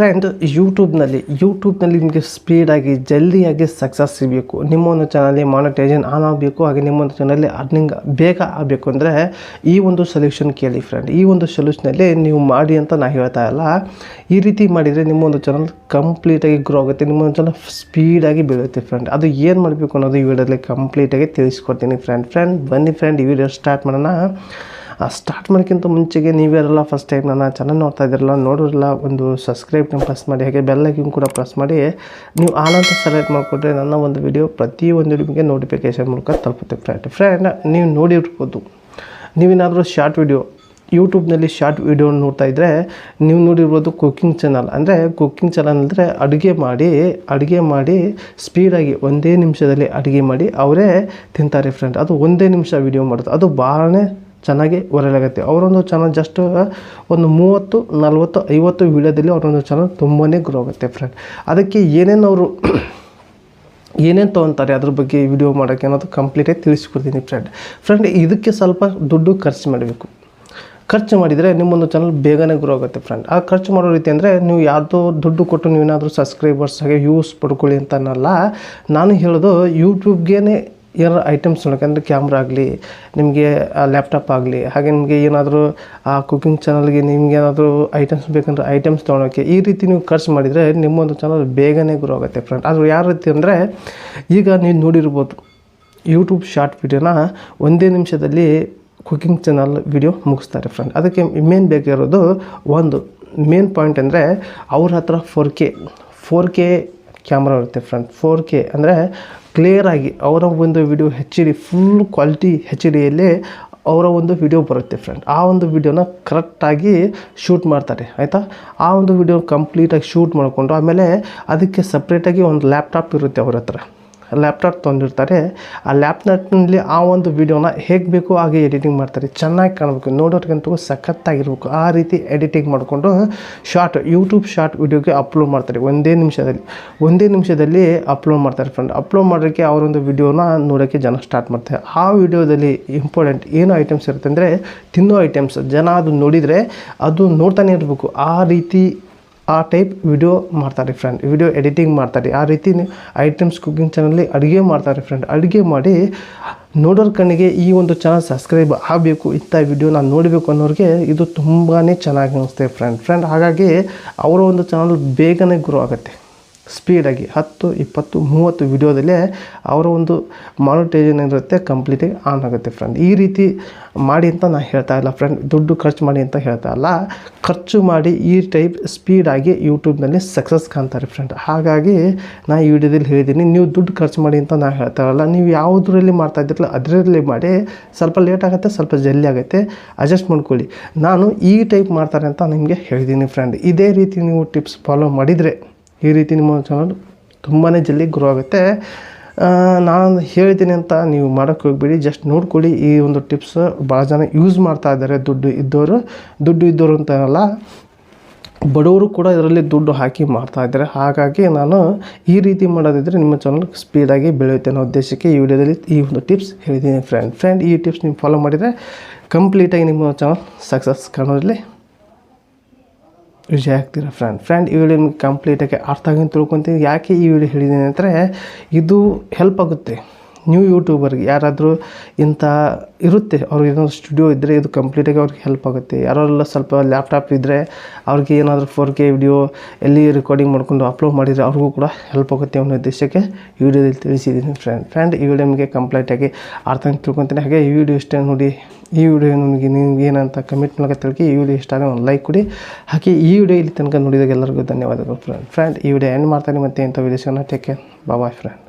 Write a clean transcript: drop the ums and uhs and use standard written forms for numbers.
Friend, ಯೂಟ್ಯೂಬ್ನಲ್ಲಿ ನಿಮಗೆ ಸ್ಪೀಡಾಗಿ ಜಲ್ದಿಯಾಗಿ ಸಕ್ಸಸ್ ಸಿಗಬೇಕು, ನಿಮ್ಮ ಒಂದು ಚಾನಲ್ಲಿ ಮಾನಿಟೈಸೇಷನ್ ಆನ್ ಆಗಬೇಕು, ಹಾಗೆ ನಿಮ್ಮ ಒಂದು ಚಾನಲ್ಲಿ ಅರ್ನಿಂಗ್ ಬೇಗ ಆಗಬೇಕು ಅಂದರೆ ಈ ಒಂದು ಸೊಲ್ಯೂಷನ್ ಕೇಳಿ ಫ್ರೆಂಡ್. ಈ ಒಂದು ಸೊಲ್ಯೂಷನಲ್ಲಿ ನೀವು ಮಾಡಿ ಅಂತ ನಾನು ಹೇಳ್ತಾ ಇಲ್ಲ. ಈ ರೀತಿ ಮಾಡಿದರೆ ನಿಮ್ಮ ಒಂದು ಚಾನಲ್ ಕಂಪ್ಲೀಟಾಗಿ ಗ್ರೋ ಆಗುತ್ತೆ, ನಿಮ್ಮ ಒಂದು ಚಾನಲ್ ಸ್ಪೀಡಾಗಿ ಬೆಳೆಯುತ್ತೆ ಫ್ರೆಂಡ್. ಅದು ಏನು ಮಾಡಬೇಕು ಅನ್ನೋದು ಈ ವಿಡಿಯೋದಲ್ಲಿ ಕಂಪ್ಲೀಟಾಗಿ ತಿಳಿಸ್ಕೊಡ್ತೀನಿ ಫ್ರೆಂಡ್. ಬನ್ನಿ ಫ್ರೆಂಡ್, ಈ ವಿಡಿಯೋ ಸ್ಟಾರ್ಟ್ ಮಾಡೋಣ. ಸ್ಟಾರ್ಟ್ ಮಾಡೋಕ್ಕಿಂತ ಮುಂಚೆಗೆ ನೀವ್ಯಾರೆಲ್ಲ ಫಸ್ಟ್ ಟೈಮ್ ನನ್ನ ಚಾನಲ್ ನೋಡ್ತಾ ಇದ್ದೀರಲ್ಲ, ನೋಡೋರಿಲ್ಲ ಒಂದು ಸಬ್ಸ್ಕ್ರೈಬ್ನ ಪ್ರೆಸ್ ಮಾಡಿ, ಹಾಗೆ ಬೆಲ್ಲೈಕನ್ ಕೂಡ ಪ್ರೆಸ್ ಮಾಡಿ. ನೀವು ಆಲ್ ಅಂತ ಸೆಲೆಕ್ಟ್ ಮಾಡಿಕೊಂಡ್ರೆ ನನ್ನ ಒಂದು ವಿಡಿಯೋ ಪ್ರತಿಯೊಂದು ನಿಮಗೆ ನೋಟಿಫಿಕೇಷನ್ ಮೂಲಕ ತಲುಪುತ್ತೆ ಫ್ರೆಂಡ್. ನೀವು ನೋಡಿರ್ಬೋದು, ನೀವೇನಾದರೂ ಶಾರ್ಟ್ ವಿಡಿಯೋ ಯೂಟ್ಯೂಬ್ನಲ್ಲಿ ಶಾರ್ಟ್ ವಿಡಿಯೋ ನೋಡ್ತಾ ಇದ್ದರೆ ನೀವು ನೋಡಿರ್ಬೋದು ಕುಕ್ಕಿಂಗ್ ಚಾನಲ್. ಅಂದರೆ ಕುಕ್ಕಿಂಗ್ ಚಾನಲ್ ಅಂದರೆ ಅಡುಗೆ ಮಾಡಿ ಸ್ಪೀಡಾಗಿ ಒಂದೇ ನಿಮಿಷದಲ್ಲಿ ಅಡುಗೆ ಮಾಡಿ ಅವರೇ ತಿಂತಾರೆ ಫ್ರೆಂಡ್. ಅದು ಒಂದೇ ನಿಮಿಷ ವಿಡಿಯೋ ಮಾಡೋದು, ಅದು ಭಾಳ ಚೆನ್ನಾಗಿ ವೈರಲ್ ಆಗುತ್ತೆ. ಅವರೊಂದು ಚಾನಲ್ ಜಸ್ಟ್ ಒಂದು 30, 40, 50 ವೀಡಿಯೋದಲ್ಲಿ ಅವರೊಂದು ಚಾನಲ್ ತುಂಬಾ ಗ್ರೋ ಆಗುತ್ತೆ ಫ್ರೆಂಡ್. ಅದಕ್ಕೆ ಏನೇನು ತೊಗೊತಾರೆ ಅದ್ರ ಬಗ್ಗೆ ವಿಡಿಯೋ ಮಾಡೋಕ್ಕೆ ಅನ್ನೋದು ಕಂಪ್ಲೀಟಾಗಿ ತಿಳಿಸ್ಕೊಡ್ತೀನಿ ಫ್ರೆಂಡ್. ಇದಕ್ಕೆ ಸ್ವಲ್ಪ ದುಡ್ಡು ಖರ್ಚು ಮಾಡಿದರೆ ನಿಮ್ಮೊಂದು ಚಾನಲ್ ಬೇಗನೆ ಗ್ರೋ ಆಗುತ್ತೆ ಫ್ರೆಂಡ್. ಆ ಖರ್ಚು ಮಾಡೋ ರೀತಿ ಅಂದರೆ ನೀವು ಯಾವುದೋ ದುಡ್ಡು ಕೊಟ್ಟು ನೀವೇನಾದರೂ ಸಬ್ಸ್ಕ್ರೈಬರ್ಸ್ ಹಾಗೆ ವ್ಯೂಸ್ ಪಡ್ಕೊಳ್ಳಿ ಅಂತನಲ್ಲ. ನಾನು ಹೇಳೋದು ಯೂಟ್ಯೂಬ್ಗೇ ಏನಾದ್ರು ಐಟಮ್ಸ್ ನೋಡೋಕೆ, ಅಂದರೆ ಕ್ಯಾಮ್ರಾ ಆಗಲಿ, ನಿಮಗೆ ಲ್ಯಾಪ್ಟಾಪ್ ಆಗಲಿ, ಹಾಗೆ ನಿಮಗೆ ಏನಾದರೂ ಆ ಕುಕ್ಕಿಂಗ್ ಚಾನಲ್ಗೆ ನಿಮ್ಗೆ ಏನಾದರೂ ಐಟಮ್ಸ್ ಬೇಕಂದ್ರೆ ಐಟಮ್ಸ್ ತೊಗೊಳೋಕ್ಕೆ, ಈ ರೀತಿ ನೀವು ಖರ್ಚು ಮಾಡಿದರೆ ನಿಮ್ಮೊಂದು ಚಾನಲ್ ಬೇಗನೆ ಗ್ರೋ ಆಗುತ್ತೆ ಫ್ರೆಂಡ್. ಅದು ಯಾವ ರೀತಿ ಅಂದರೆ, ಈಗ ನೀವು ನೋಡಿರ್ಬೋದು ಯೂಟ್ಯೂಬ್ ಶಾರ್ಟ್ ವಿಡಿಯೋನ ಒಂದೇ ನಿಮಿಷದಲ್ಲಿ ಕುಕ್ಕಿಂಗ್ ಚಾನಲ್ ವಿಡಿಯೋ ಮುಗಿಸ್ತಾರೆ ಫ್ರೆಂಡ್. ಅದಕ್ಕೆ ಮೇನ್ ಬೇಕಾಗಿರೋದು ಒಂದು ಮೇನ್ ಪಾಯಿಂಟ್ ಅಂದರೆ ಅವ್ರ ಹತ್ರ 4K ಕ್ಯಾಮ್ರಾ ಇರುತ್ತೆ ಫ್ರೆಂಡ್. 4K ಅಂದರೆ ಕ್ಲಿಯರಾಗಿ ಅವರ ಒಂದು ವಿಡಿಯೋ HD ಫುಲ್ ಕ್ವಾಲಿಟಿ HDಯಲ್ಲಿ ಅವರ ಒಂದು ವಿಡಿಯೋ ಬರುತ್ತೆ ಫ್ರೆಂಡ್. ಆ ಒಂದು ವಿಡಿಯೋನ ಕರೆಕ್ಟಾಗಿ ಶೂಟ್ ಮಾಡ್ತಾರೆ, ಆಯಿತಾ. ಆ ಒಂದು ವಿಡಿಯೋ ಕಂಪ್ಲೀಟಾಗಿ ಶೂಟ್ ಮಾಡಿಕೊಂಡು ಆಮೇಲೆ ಅದಕ್ಕೆ ಸಪ್ರೇಟಾಗಿ ಒಂದು ಲ್ಯಾಪ್ಟಾಪ್ ಇರುತ್ತೆ ಅವ್ರ ಹತ್ರ. ಲ್ಯಾಪ್ಟಾಪ್ ತೊಗೊಂಡಿರ್ತಾರೆ. ಆ ಲ್ಯಾಪ್ಟಾಪ್ನಲ್ಲಿ ಆ ಒಂದು ವಿಡಿಯೋನ ಹೇಗೆ ಬೇಕೋ ಹಾಗೆ ಎಡಿಟಿಂಗ್ ಮಾಡ್ತಾರೆ, ಚೆನ್ನಾಗಿ ಕಾಣಬೇಕು, ನೋಡೋರಿಗಂತೂ ಸಖತ್ತಾಗಿರ್ಬೇಕು. ಆ ರೀತಿ ಎಡಿಟಿಂಗ್ ಮಾಡಿಕೊಂಡು ಯೂಟ್ಯೂಬ್ ಶಾರ್ಟ್ ವಿಡಿಯೋಗೆ ಅಪ್ಲೋಡ್ ಮಾಡ್ತಾರೆ. ಒಂದೇ ನಿಮಿಷದಲ್ಲಿ ಅಪ್ಲೋಡ್ ಮಾಡ್ತಾರೆ ಫ್ರೆಂಡ್. ಅಪ್ಲೋಡ್ ಮಾಡೋಕ್ಕೆ ಅವರೊಂದು ವಿಡಿಯೋನ ನೋಡೋಕ್ಕೆ ಜನ ಸ್ಟಾರ್ಟ್ ಮಾಡ್ತಾರೆ. ಆ ವಿಡಿಯೋದಲ್ಲಿ ಇಂಪಾರ್ಟೆಂಟ್ ಏನು ಐಟಮ್ಸ್ ಇರುತ್ತೆ ಅಂದರೆ ತಿನ್ನೋ ಐಟಮ್ಸ್. ಜನ ಅದು ನೋಡಿದರೆ ಅದು ನೋಡ್ತಾನೆ ಇರಬೇಕು. ಆ ಟೈಪ್ ವಿಡಿಯೋ ಮಾಡ್ತಾರೆ ಫ್ರೆಂಡ್. ವಿಡಿಯೋ ಎಡಿಟಿಂಗ್ ಮಾಡ್ತಾರೆ. ಆ ರೀತಿ ಐಟಮ್ಸ್ ಕುಕ್ಕಿಂಗ್ ಚಾನಲ್ಲಿ ಅಡುಗೆ ಮಾಡ್ತಾರೆ ಫ್ರೆಂಡ್. ಅಡುಗೆ ಮಾಡಿ ನೋಡೋರ ಕಣ್ಣಿಗೆ ಈ ಒಂದು ಚಾನಲ್ ಸಬ್ಸ್ಕ್ರೈಬ್ ಆಗಬೇಕು, ಇಂಥ ವಿಡಿಯೋ ನಾನು ನೋಡಬೇಕು ಅನ್ನೋರಿಗೆ ಇದು ತುಂಬಾ ಚೆನ್ನಾಗಿ ಅನಿಸುತ್ತೆ ಫ್ರೆಂಡ್. ಹಾಗಾಗಿ ಅವರ ಒಂದು ಚಾನಲ್ ಬೇಗನೆ ಗ್ರೋ ಆಗುತ್ತೆ ಸ್ಪೀಡಾಗಿ. 10, 20, 30 ವಿಡಿಯೋದಲ್ಲೇ ಅವರ ಒಂದು ಮಾನಿಟೈಸೇಷನ್ ಇರುತ್ತೆ, ಕಂಪ್ಲೀಟಾಗಿ ಆನ್ ಆಗುತ್ತೆ ಫ್ರೆಂಡ್. ಈ ರೀತಿ ಮಾಡಿ ಅಂತ ನಾನು ಹೇಳ್ತಾ ಇಲ್ಲ ಫ್ರೆಂಡ್, ದುಡ್ಡು ಖರ್ಚು ಮಾಡಿ ಅಂತ ಹೇಳ್ತಾ ಇಲ್ಲ. ಖರ್ಚು ಮಾಡಿ ಈ ಟೈಪ್ ಸ್ಪೀಡಾಗಿ ಯೂಟ್ಯೂಬ್ನಲ್ಲಿ ಸಕ್ಸಸ್ ಕಾಣ್ತಾರೆ ಫ್ರೆಂಡ್. ಹಾಗಾಗಿ ನಾನು ಈ ವಿಡಿಯೋದಲ್ಲಿ ಹೇಳಿದ್ದೀನಿ, ನೀವು ದುಡ್ಡು ಖರ್ಚು ಮಾಡಿ ಅಂತ ನಾನು ಹೇಳ್ತಾ ಇಲ್ಲ. ನೀವು ಯಾವುದರಲ್ಲಿ ಮಾಡ್ತಾ ಇದ್ದಿರಲ್ಲ ಅದರಲ್ಲಿ ಮಾಡಿ. ಸ್ವಲ್ಪ ಲೇಟ್ ಆಗುತ್ತೆ, ಸ್ವಲ್ಪ ಜಲ್ದಿ ಆಗುತ್ತೆ, ಅಡ್ಜಸ್ಟ್ ಮಾಡ್ಕೊಳ್ಳಿ. ನಾನು ಈ ಟೈಪ್ ಮಾಡ್ತಾರೆ ಅಂತ ನಿಮಗೆ ಹೇಳಿದ್ದೀನಿ ಫ್ರೆಂಡ್. ಇದೇ ರೀತಿ ನೀವು ಟಿಪ್ಸ್ ಫಾಲೋ ಮಾಡಿದರೆ ಈ ರೀತಿ ನಿಮ್ಮ ಚಾನಲ್ ತುಂಬಾ ಜಲ್ದಿ ಗ್ರೋ ಆಗುತ್ತೆ. ನಾನು ಹೇಳ್ತೀನಿ ಅಂತ ನೀವು ಮಾಡೋಕ್ಕೆ ಹೋಗ್ಬೇಡಿ, ಜಸ್ಟ್ ನೋಡ್ಕೊಳ್ಳಿ. ಈ ಒಂದು ಟಿಪ್ಸ್ ಭಾಳ ಜನ ಯೂಸ್ ಮಾಡ್ತಾ ಇದ್ದಾರೆ, ದುಡ್ಡು ಇದ್ದವರು ಅಂತ ಅಲ್ಲ, ಬಡವರು ಕೂಡ ಇದರಲ್ಲಿ ದುಡ್ಡು ಹಾಕಿ ಮಾಡ್ತಾ ಇದ್ದಾರೆ. ಹಾಗಾಗಿ ನಾನು ಈ ರೀತಿ ಮಾಡೋದಿದ್ದರೆ ನಿಮ್ಮ ಚಾನಲ್ ಸ್ಪೀಡಾಗಿ ಬೆಳೆಯುತ್ತೆ ಅನ್ನೋ ಉದ್ದೇಶಕ್ಕೆ ಈ ವಿಡಿಯೋದಲ್ಲಿ ಈ ಒಂದು ಟಿಪ್ಸ್ ಹೇಳಿದ್ದೀನಿ ಫ್ರೆಂಡ್. ಈ ಟಿಪ್ಸ್ ನೀವು ಫಾಲೋ ಮಾಡಿದರೆ ಕಂಪ್ಲೀಟಾಗಿ ನಿಮ್ಮ ಚಾನಲ್ ಸಕ್ಸಸ್ ಕಾಣೋದ್ರಲ್ಲಿ ವಿಜಯ ಆಗ್ತೀರಾ ಫ್ರೆಂಡ್. ಈ ವಿಡಿಯೋ ನಿಮಗೆ ಕಂಪ್ಲೀಟಾಗಿ ಅರ್ಥ ಆಗಿ ತಿಳ್ಕೊತೀನಿ. ಯಾಕೆ ಈ ವಿಡಿಯೋ ಹೇಳಿದ್ದೀನಿ ಅಂದರೆ ಇದು ಹೆಲ್ಪ್ ಆಗುತ್ತೆ. ನ್ಯೂ ಯೂಟ್ಯೂಬರ್ಗೆ ಯಾರಾದರೂ ಇಂಥ ಇರುತ್ತೆ, ಅವ್ರಿಗೆ ಏನಾದರೂ ಸ್ಟುಡಿಯೋ ಇದ್ದರೆ ಇದು ಕಂಪ್ಲೀಟಾಗಿ ಅವ್ರಿಗೆ ಹೆಲ್ಪ್ ಆಗುತ್ತೆ. ಯಾರೆಲ್ಲ ಸ್ವಲ್ಪ ಲ್ಯಾಪ್ಟಾಪ್ ಇದ್ದರೆ ಅವ್ರಿಗೆ ಏನಾದರೂ 4K ವಿಡಿಯೋ ಎಲ್ಲಿ ರೆಕಾರ್ಡಿಂಗ್ ಮಾಡ್ಕೊಂಡು ಅಪ್ಲೋಡ್ ಮಾಡಿದರೆ ಅವ್ರಿಗೂ ಕೂಡ ಹೆಲ್ಪ್ ಆಗುತ್ತೆ ಅನ್ನೋ ಉದ್ದೇಶಕ್ಕೆ ಈ ವಿಡಿಯೋದಲ್ಲಿ ತಿಳಿಸಿದ್ದೀನಿ ಫ್ರೆಂಡ್. ಈ ವಿಡಿಯೋ ನಿಮಗೆ ಕಂಪ್ಲೀಟಾಗಿ ಅರ್ಥ ಆಗಿ ತಿಳ್ಕೊತೀನಿ. ಹಾಗೆ ಈ ವಿಡಿಯೋ ಇಷ್ಟ ನೋಡಿ, ಈ ವಿಡಿಯೋ ನಿಮಗೆ ಏನಂತ ಕಮೆಂಟ್ ಮೂಲಕ ತಿಳ್ಕಿ. ಈ ವಿಡಿಯೋ ಇಷ್ಟ ಆದರೆ ಒಂದು ಲೈಕ್ ಕೊಡಿ. ಹಾಗೆ ಈ ವಿಡಿಯೋ ಇಲ್ಲಿ ತನಕ ನೋಡಿದಾಗ ಎಲ್ಲರಿಗೂ ಧನ್ಯವಾದಗಳು ಫ್ರೆಂಡ್. ಈ ವಿಡಿಯೋ ಎಂಡ್ ಮಾಡ್ತಾನೆ, ಮತ್ತೆ ಇಂಥ ವಿಡಿಯೋಸ್ಗಳನ್ನ ಟೇಕ್ ಕೇರ್, ಬಾಯ್ ಫ್ರೆಂಡ್.